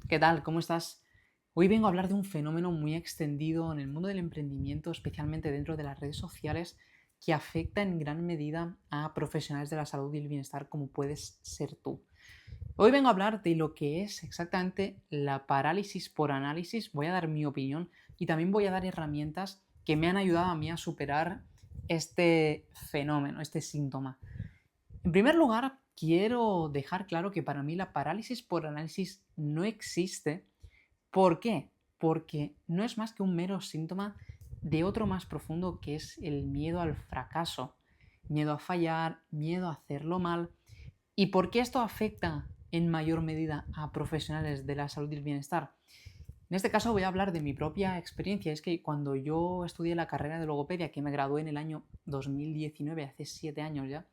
¿Qué tal? ¿Cómo estás? Hoy vengo a hablar de un fenómeno muy extendido en el mundo del emprendimiento, especialmente dentro de las redes sociales, que afecta en gran medida a profesionales de la salud y el bienestar como puedes ser tú. Hoy vengo a hablar de lo que es exactamente la parálisis por análisis. Voy a dar mi opinión y también voy a dar herramientas que me han ayudado a mí a superar este fenómeno, este síntoma. En primer lugar, quiero dejar claro que para mí la parálisis por análisis no existe. ¿Por qué? Porque no es más que un mero síntoma de otro más profundo, que es el miedo al fracaso, miedo a fallar, miedo a hacerlo mal. ¿Y por qué esto afecta en mayor medida a profesionales de la salud y el bienestar? En este caso voy a hablar de mi propia experiencia. Es que cuando yo estudié la carrera de logopedia, que me gradué en el año 2019, hace 7 años ya,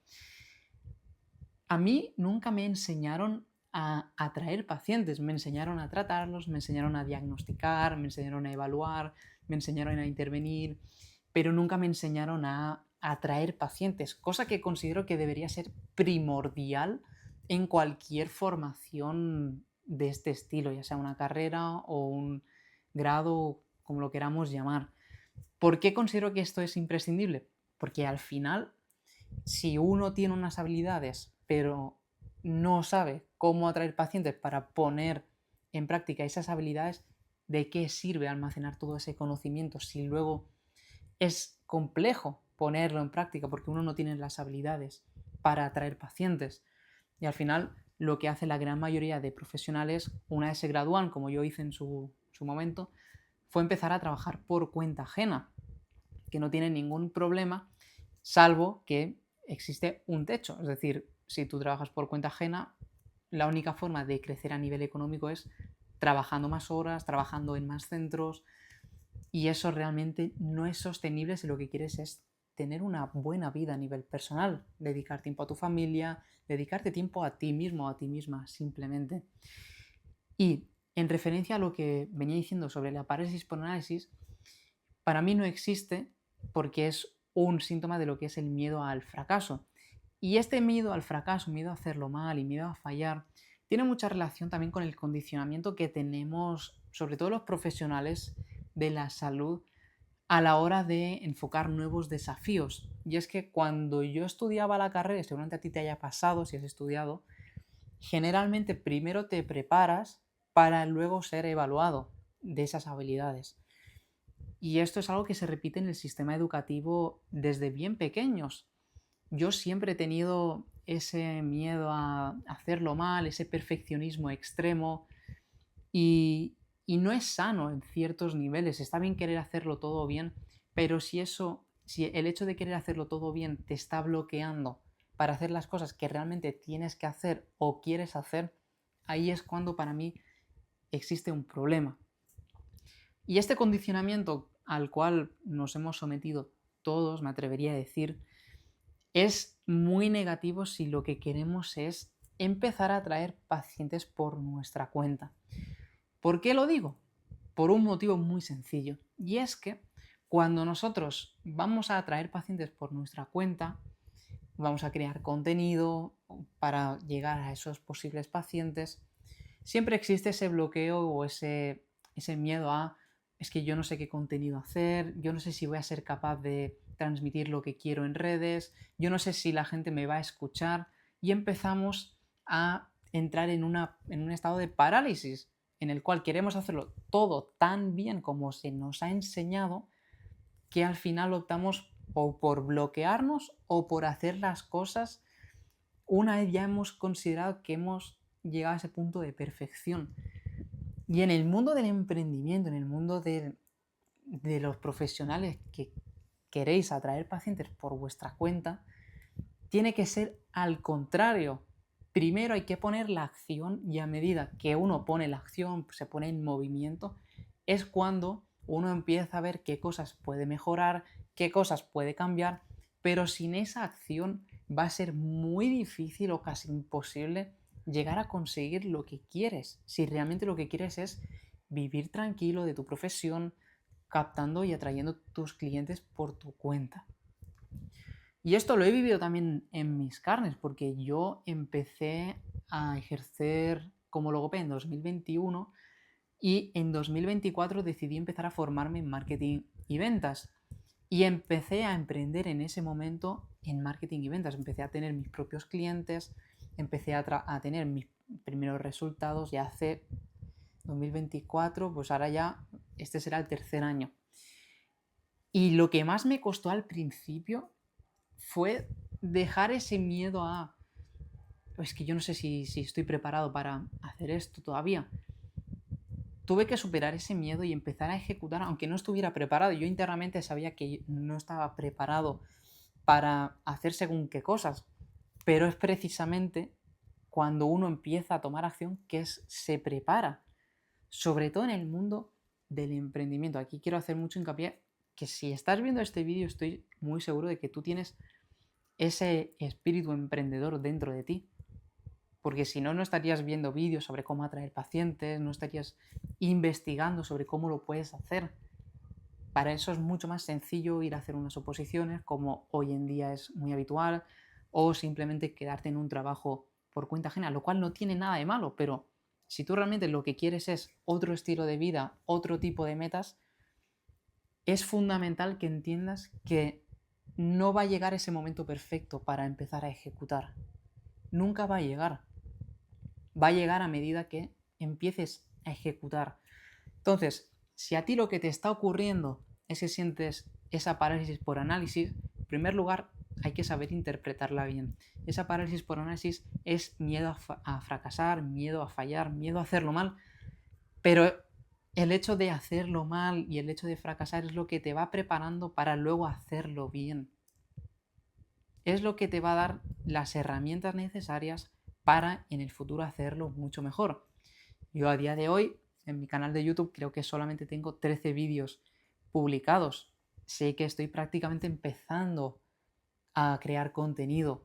a mí nunca me enseñaron a atraer pacientes, me enseñaron a tratarlos, me enseñaron a diagnosticar, me enseñaron a evaluar, me enseñaron a intervenir, pero nunca me enseñaron a atraer pacientes, cosa que considero que debería ser primordial en cualquier formación de este estilo, ya sea una carrera o un grado, como lo queramos llamar. ¿Por qué considero que esto es imprescindible? Porque al final, si uno tiene unas habilidades, pero no sabe cómo atraer pacientes para poner en práctica esas habilidades, ¿de qué sirve almacenar todo ese conocimiento si luego es complejo ponerlo en práctica porque uno no tiene las habilidades para atraer pacientes? Y al final, lo que hace la gran mayoría de profesionales, una vez se gradúan, como yo hice en su momento, fue empezar a trabajar por cuenta ajena, que no tienen ningún problema, salvo que existe un techo. Es decir, si tú trabajas por cuenta ajena, la única forma de crecer a nivel económico es trabajando más horas, trabajando en más centros, y eso realmente no es sostenible si lo que quieres es tener una buena vida a nivel personal, dedicar tiempo a tu familia, dedicarte tiempo a ti mismo, a ti misma, simplemente. Y en referencia a lo que venía diciendo sobre la parálisis por análisis, para mí no existe porque es un síntoma de lo que es el miedo al fracaso. Y este miedo al fracaso, miedo a hacerlo mal y miedo a fallar, tiene mucha relación también con el condicionamiento que tenemos, sobre todo los profesionales de la salud, a la hora de enfocar nuevos desafíos. Y es que cuando yo estudiaba la carrera, y seguramente a ti te haya pasado si has estudiado, generalmente primero te preparas para luego ser evaluado de esas habilidades. Y esto es algo que se repite en el sistema educativo desde bien pequeños. Yo siempre he tenido ese miedo a hacerlo mal, ese perfeccionismo extremo y no es sano en ciertos niveles. Está bien querer hacerlo todo bien, pero si el hecho de querer hacerlo todo bien te está bloqueando para hacer las cosas que realmente tienes que hacer o quieres hacer, ahí es cuando para mí existe un problema. Y este condicionamiento al cual nos hemos sometido todos, me atrevería a decir, es muy negativo si lo que queremos es empezar a atraer pacientes por nuestra cuenta. ¿Por qué lo digo? Por un motivo muy sencillo. Y es que cuando nosotros vamos a atraer pacientes por nuestra cuenta, vamos a crear contenido para llegar a esos posibles pacientes, siempre existe ese bloqueo o ese miedo a, es que yo no sé qué contenido hacer, yo no sé si voy a ser capaz de transmitir lo que quiero en redes, yo no sé si la gente me va a escuchar, y empezamos a entrar en un estado de parálisis en el cual queremos hacerlo todo tan bien como se nos ha enseñado, que al final optamos o por bloquearnos o por hacer las cosas una vez ya hemos considerado que hemos llegado a ese punto de perfección. Y en el mundo del emprendimiento, en el mundo de los profesionales que queréis atraer pacientes por vuestra cuenta, tiene que ser al contrario. Primero hay que poner la acción, y a medida que uno pone la acción, se pone en movimiento, es cuando uno empieza a ver qué cosas puede mejorar, qué cosas puede cambiar, pero sin esa acción va a ser muy difícil o casi imposible llegar a conseguir lo que quieres. Si realmente lo que quieres es vivir tranquilo de tu profesión, captando y atrayendo tus clientes por tu cuenta. Y esto lo he vivido también en mis carnes, porque yo empecé a ejercer como logopeda en 2021 y en 2024 decidí empezar a formarme en marketing y ventas. Y empecé a emprender en ese momento en marketing y ventas. Empecé a tener mis propios clientes, empecé a tener mis primeros resultados y hace 2024, pues ahora ya este será el tercer año. Y lo que más me costó al principio fue dejar ese miedo a... Es que yo no sé si estoy preparado para hacer esto todavía. Tuve que superar ese miedo y empezar a ejecutar, aunque no estuviera preparado. Yo internamente sabía que no estaba preparado para hacer según qué cosas, pero es precisamente cuando uno empieza a tomar acción que se prepara, sobre todo en el mundo del emprendimiento. Aquí quiero hacer mucho hincapié que si estás viendo este vídeo estoy muy seguro de que tú tienes ese espíritu emprendedor dentro de ti. Porque si no, no estarías viendo vídeos sobre cómo atraer pacientes, no estarías investigando sobre cómo lo puedes hacer. Para eso es mucho más sencillo ir a hacer unas oposiciones, como hoy en día es muy habitual, o simplemente quedarte en un trabajo por cuenta ajena, lo cual no tiene nada de malo, pero si tú realmente lo que quieres es otro estilo de vida, otro tipo de metas, es fundamental que entiendas que no va a llegar ese momento perfecto para empezar a ejecutar. Nunca va a llegar. Va a llegar a medida que empieces a ejecutar. Entonces, si a ti lo que te está ocurriendo es que sientes esa parálisis por análisis, en primer lugar hay que saber interpretarla bien. Esa parálisis por análisis es miedo a fracasar, miedo a fallar, miedo a hacerlo mal, pero el hecho de hacerlo mal y el hecho de fracasar es lo que te va preparando para luego hacerlo bien. Es lo que te va a dar las herramientas necesarias para en el futuro hacerlo mucho mejor. Yo a día de hoy, en mi canal de YouTube, creo que solamente tengo 13 vídeos publicados. Sé que estoy prácticamente empezando a crear contenido,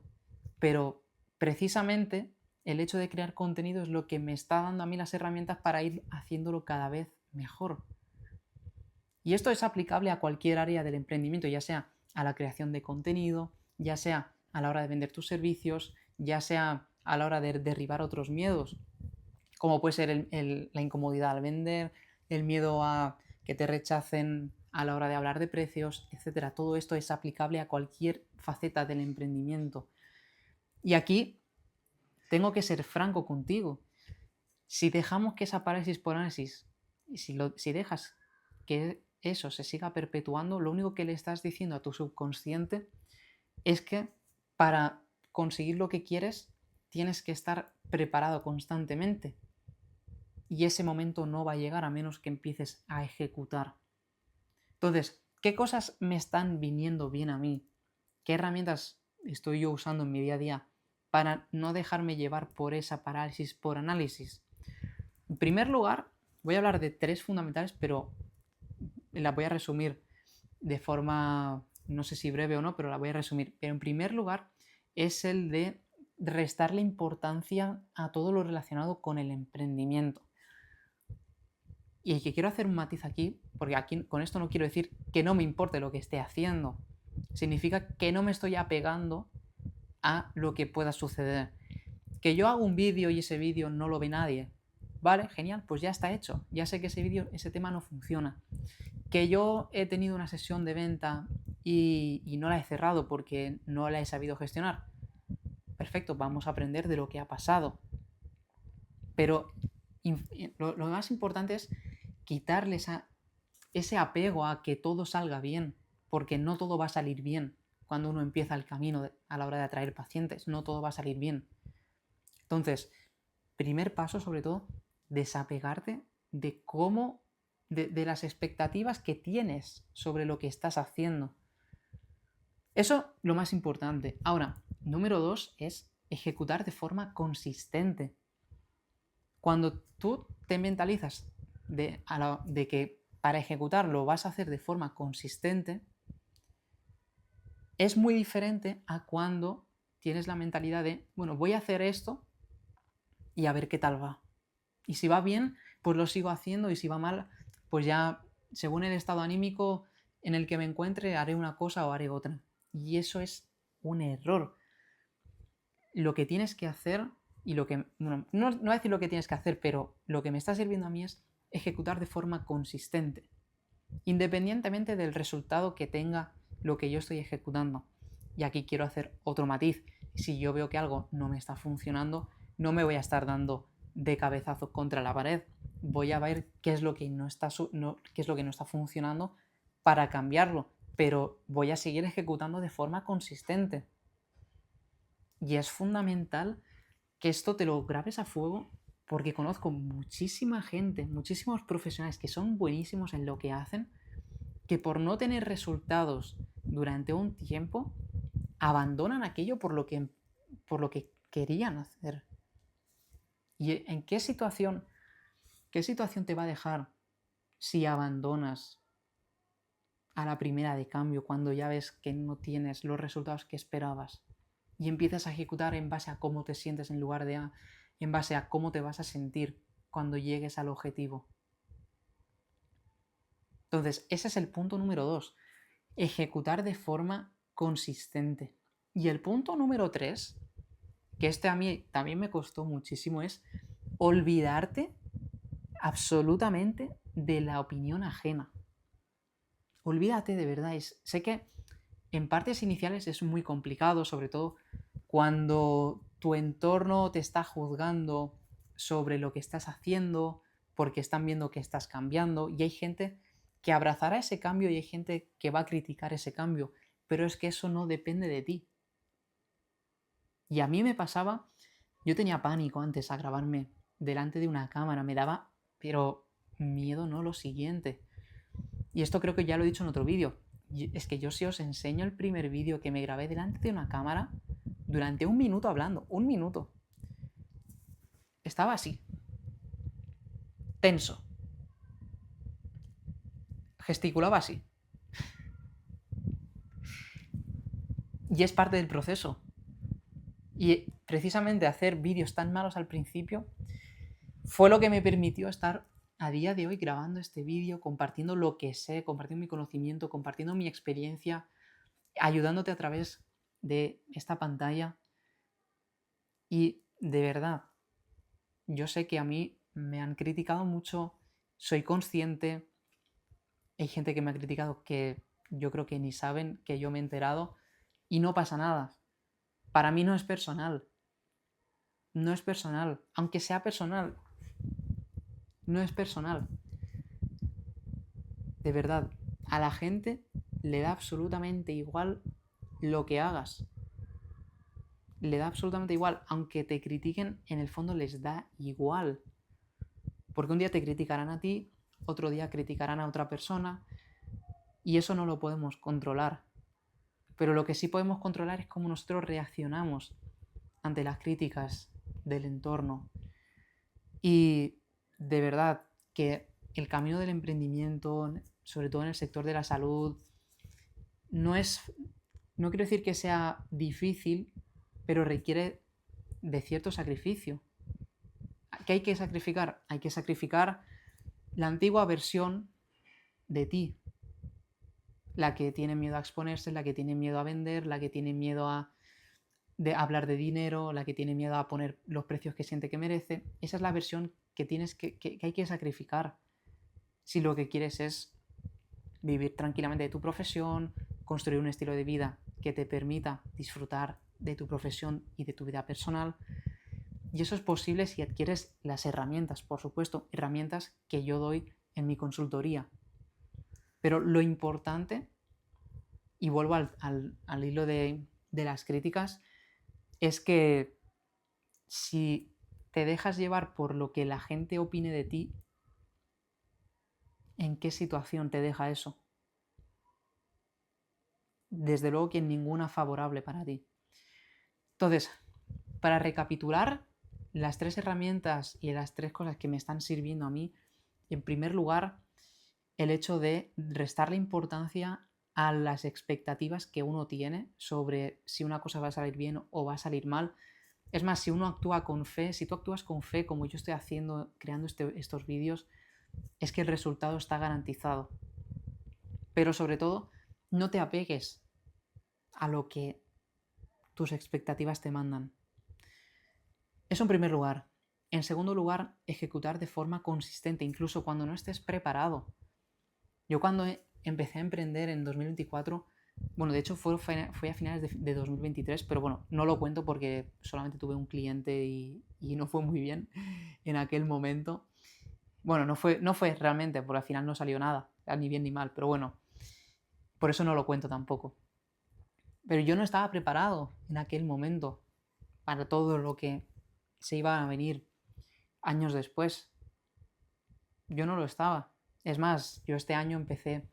pero precisamente el hecho de crear contenido es lo que me está dando a mí las herramientas para ir haciéndolo cada vez mejor. Y esto es aplicable a cualquier área del emprendimiento, ya sea a la creación de contenido, ya sea a la hora de vender tus servicios, ya sea a la hora de derribar otros miedos, como puede ser la incomodidad al vender, el miedo a que te rechacen a la hora de hablar de precios, etc. Todo esto es aplicable a cualquier faceta del emprendimiento. Y aquí tengo que ser franco contigo. Si dejamos que esa parálisis por análisis, si dejas que eso se siga perpetuando, lo único que le estás diciendo a tu subconsciente es que para conseguir lo que quieres tienes que estar preparado constantemente. Y ese momento no va a llegar a menos que empieces a ejecutar. Entonces, ¿qué cosas me están viniendo bien a mí? ¿Qué herramientas estoy yo usando en mi día a día para no dejarme llevar por esa parálisis por análisis? En primer lugar, voy a hablar de 3 fundamentales, pero la voy a resumir de forma, no sé si breve o no, pero la voy a resumir. Pero en primer lugar, es el de restarle importancia a todo lo relacionado con el emprendimiento. Y que quiero hacer un matiz aquí, porque aquí con esto no quiero decir que no me importe lo que esté haciendo. Significa que no me estoy apegando a lo que pueda suceder. Que yo hago un vídeo y ese vídeo no lo ve nadie. Vale, genial, pues ya está hecho. Ya sé que ese tema no funciona. Que yo he tenido una sesión de venta y no la he cerrado porque no la he sabido gestionar. Perfecto, vamos a aprender de lo que ha pasado. Pero lo más importante es quitarle ese apego a que todo salga bien, porque no todo va a salir bien cuando uno empieza el camino a la hora de atraer pacientes, no todo va a salir bien. Entonces, primer paso sobre todo, desapegarte de de las expectativas que tienes sobre lo que estás haciendo. Eso lo más importante. Ahora, número 2 es ejecutar de forma consistente. Cuando tú te mentalizas de que para ejecutarlo vas a hacer de forma consistente, es muy diferente a cuando tienes la mentalidad de, bueno, voy a hacer esto y a ver qué tal va. Y si va bien, pues lo sigo haciendo y si va mal, pues ya según el estado anímico en el que me encuentre, haré una cosa o haré otra. Y eso es un error. Lo que tienes que hacer Y lo que, bueno, no decir lo que tienes que hacer, pero lo que me está sirviendo a mí es ejecutar de forma consistente, independientemente del resultado que tenga lo que yo estoy ejecutando. Y aquí quiero hacer otro matiz. Si yo veo que algo no me está funcionando, no me voy a estar dando de cabezazos contra la pared. Voy a ver qué es lo que qué es lo que no está funcionando para cambiarlo, pero voy a seguir ejecutando de forma consistente. Y es fundamental que esto te lo grabes a fuego, porque conozco muchísima gente, muchísimos profesionales que son buenísimos en lo que hacen, que por no tener resultados durante un tiempo abandonan aquello por lo que querían hacer. ¿Y en qué situación te va a dejar si abandonas a la primera de cambio cuando ya ves que no tienes los resultados que esperabas y empiezas a ejecutar en base a cómo te sientes en lugar de en base a cómo te vas a sentir cuando llegues al objetivo? Entonces, ese es el punto número 2, ejecutar de forma consistente. Y el punto número 3, que este a mí también me costó muchísimo, es olvidarte absolutamente de la opinión ajena. Olvídate de verdad. Sé que en partes iniciales es muy complicado, sobre todo cuando tu entorno te está juzgando sobre lo que estás haciendo, porque están viendo que estás cambiando, y hay gente que abrazará ese cambio y hay gente que va a criticar ese cambio, pero es que eso no depende de ti. Y a mí me pasaba, yo tenía pánico antes a grabarme delante de una cámara, me daba, pero miedo no lo siguiente. Y esto creo que ya lo he dicho en otro vídeo. Es que yo si os enseño el primer vídeo que me grabé delante de una cámara, durante un minuto hablando, un minuto, estaba así, tenso, gesticulaba así. Y es parte del proceso. Y precisamente hacer vídeos tan malos al principio fue lo que me permitió estar a día de hoy grabando este vídeo, compartiendo lo que sé, compartiendo mi conocimiento, compartiendo mi experiencia, ayudándote a través de esta pantalla. Y de verdad, yo sé que a mí me han criticado mucho, soy consciente, hay gente que me ha criticado que yo creo que ni saben que yo me he enterado y no pasa nada. Para mí no es personal, no es personal, aunque sea personal, no es personal. De verdad, a la gente le da absolutamente igual lo que hagas. Le da absolutamente igual, aunque te critiquen, en el fondo les da igual. Porque un día te criticarán a ti, otro día criticarán a otra persona, y eso no lo podemos controlar. Pero lo que sí podemos controlar es cómo nosotros reaccionamos ante las críticas del entorno. Y de verdad que el camino del emprendimiento, sobre todo en el sector de la salud, no quiero decir que sea difícil, pero requiere de cierto sacrificio. ¿Qué hay que sacrificar? Hay que sacrificar la antigua versión de ti, la que tiene miedo a exponerse, la que tiene miedo a vender, la que tiene miedo a hablar de dinero, la que tiene miedo a poner los precios que siente que merece. Esa es la versión que hay que sacrificar si lo que quieres es vivir tranquilamente de tu profesión, construir un estilo de vida que te permita disfrutar de tu profesión y de tu vida personal. Y eso es posible si adquieres las herramientas, por supuesto, herramientas que yo doy en mi consultoría. Pero lo importante, y vuelvo al hilo de las críticas, es que si te dejas llevar por lo que la gente opine de ti, ¿en qué situación te deja eso? Desde luego que en ninguna favorable para ti. Entonces, para recapitular, las 3 herramientas y las 3 cosas que me están sirviendo a mí, en primer lugar, el hecho de restarle importancia a las expectativas que uno tiene sobre si una cosa va a salir bien o va a salir mal. Es más, si uno actúa con fe, si tú actúas con fe como yo estoy haciendo, creando estos vídeos, es que el resultado está garantizado. Pero sobre todo, no te apegues a lo que tus expectativas te mandan. Eso en primer lugar. En segundo lugar, ejecutar de forma consistente, incluso cuando no estés preparado. Yo cuando empecé a emprender en 2024, bueno, de hecho fue a finales de 2023, pero bueno, no lo cuento porque solamente tuve un cliente y no fue muy bien en aquel momento. Bueno, no fue realmente, porque al final no salió nada, ni bien ni mal, pero bueno, por eso no lo cuento tampoco. Pero yo no estaba preparado en aquel momento para todo lo que se iba a venir años después. Yo no lo estaba. Es más, yo este año empecé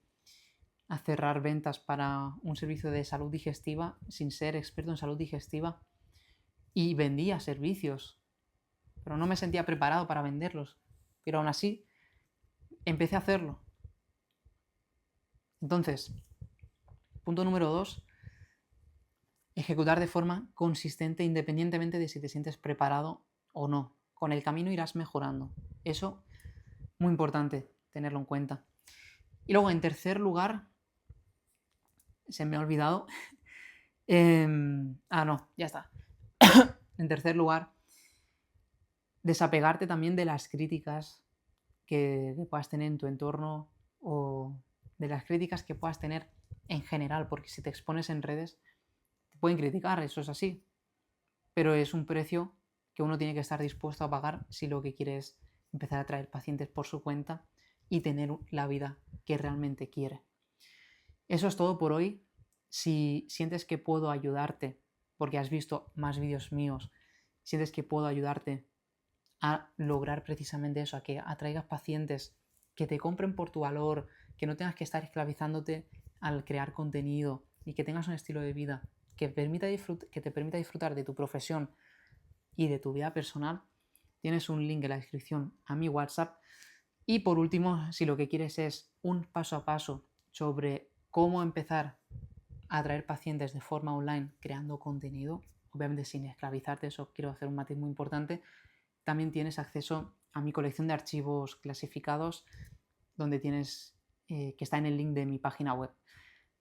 a cerrar ventas para un servicio de salud digestiva sin ser experto en salud digestiva y vendía servicios, pero no me sentía preparado para venderlos. Pero aún así, empecé a hacerlo. Entonces, punto número 2, ejecutar de forma consistente independientemente de si te sientes preparado o no. Con el camino irás mejorando. Eso, muy importante tenerlo en cuenta. Y luego, en tercer lugar, se me ha olvidado. No, ya está. En tercer lugar, desapegarte también de las críticas que puedas tener en tu entorno o de las críticas que puedas tener en general, porque si te expones en redes, te pueden criticar, eso es así, pero es un precio que uno tiene que estar dispuesto a pagar si lo que quiere es empezar a traer pacientes por su cuenta y tener la vida que realmente quiere. Eso es todo por hoy. Si sientes que puedo ayudarte, porque has visto más vídeos míos, sientes que puedo ayudarte a lograr precisamente eso, a que atraigas pacientes que te compren por tu valor, que no tengas que estar esclavizándote al crear contenido y que tengas un estilo de vida que te permita disfrutar de tu profesión y de tu vida personal, tienes un link en la descripción a mi WhatsApp. Y por último, si lo que quieres es un paso a paso sobre cómo empezar a atraer pacientes de forma online creando contenido, obviamente sin esclavizarte, eso quiero hacer un matiz muy importante, también tienes acceso a mi colección de archivos clasificados donde tienes que está en el link de mi página web.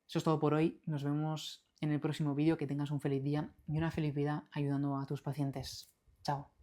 Eso es todo por hoy. Nos vemos en el próximo vídeo. Que tengas un feliz día y una feliz vida ayudando a tus pacientes. Chao.